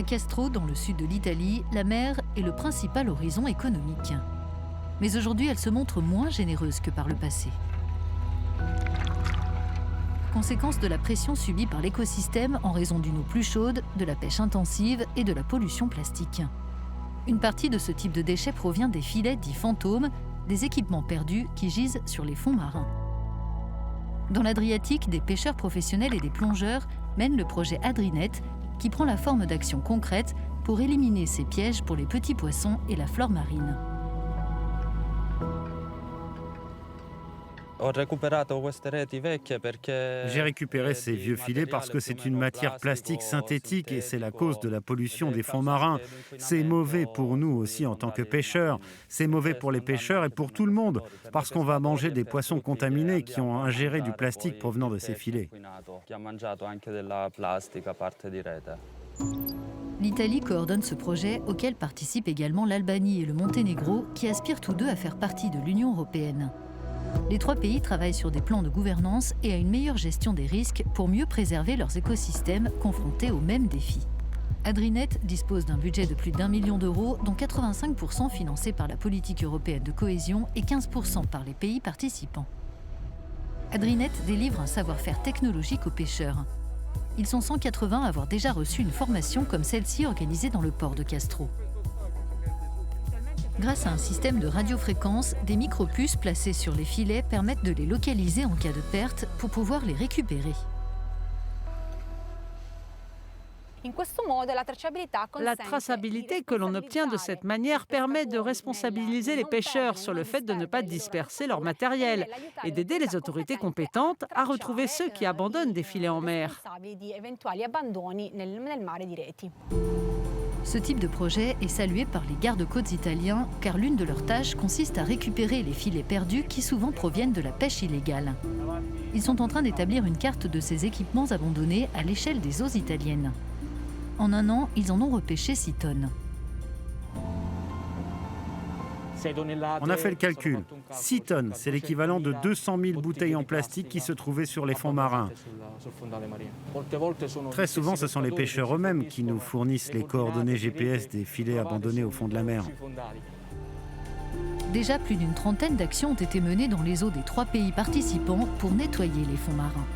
Castro, dans le sud de l'Italie, la mer est le principal horizon économique. Mais aujourd'hui, elle se montre moins généreuse que par le passé. Conséquence de la pression subie par l'écosystème en raison d'une eau plus chaude, de la pêche intensive et de la pollution plastique. Une partie de ce type de déchets provient des filets dits fantômes, des équipements perdus qui gisent sur les fonds marins. Dans l'Adriatique, des pêcheurs professionnels et des plongeurs mènent le projet Adrinet, qui prend la forme d'actions concrètes pour éliminer ces pièges pour les petits poissons et la flore marine. J'ai récupéré ces vieux filets parce que c'est une matière plastique synthétique et c'est la cause de la pollution des fonds marins. C'est mauvais pour nous aussi en tant que pêcheurs. C'est mauvais pour les pêcheurs et pour tout le monde parce qu'on va manger des poissons contaminés qui ont ingéré du plastique provenant de ces filets. L'Italie coordonne ce projet auquel participent également l'Albanie et le Monténégro qui aspirent tous deux à faire partie de l'Union européenne. Les trois pays travaillent sur des plans de gouvernance et à une meilleure gestion des risques pour mieux préserver leurs écosystèmes confrontés aux mêmes défis. Adrinet dispose d'un budget de plus d'1 million d'euros, dont 85% financés par la politique européenne de cohésion et 15% par les pays participants. Adrinet délivre un savoir-faire technologique aux pêcheurs. Ils sont 180 à avoir déjà reçu une formation comme celle-ci organisée dans le port de Castro. Grâce à un système de radiofréquence, des micropuces placées sur les filets permettent de les localiser en cas de perte pour pouvoir les récupérer. La traçabilité que l'on obtient de cette manière permet de responsabiliser les pêcheurs sur le fait de ne pas disperser leur matériel et d'aider les autorités compétentes à retrouver ceux qui abandonnent des filets en mer. Ce type de projet est salué par les gardes-côtes italiens car l'une de leurs tâches consiste à récupérer les filets perdus qui souvent proviennent de la pêche illégale. Ils sont en train d'établir une carte de ces équipements abandonnés à l'échelle des eaux italiennes. En un an, ils en ont repêché 6 tonnes. On a fait le calcul. 6 tonnes, c'est l'équivalent de 200 000 bouteilles en plastique qui se trouvaient sur les fonds marins. Très souvent, ce sont les pêcheurs eux-mêmes qui nous fournissent les coordonnées GPS des filets abandonnés au fond de la mer. Déjà, plus d'une trentaine d'actions ont été menées dans les eaux des 3 pays participants pour nettoyer les fonds marins.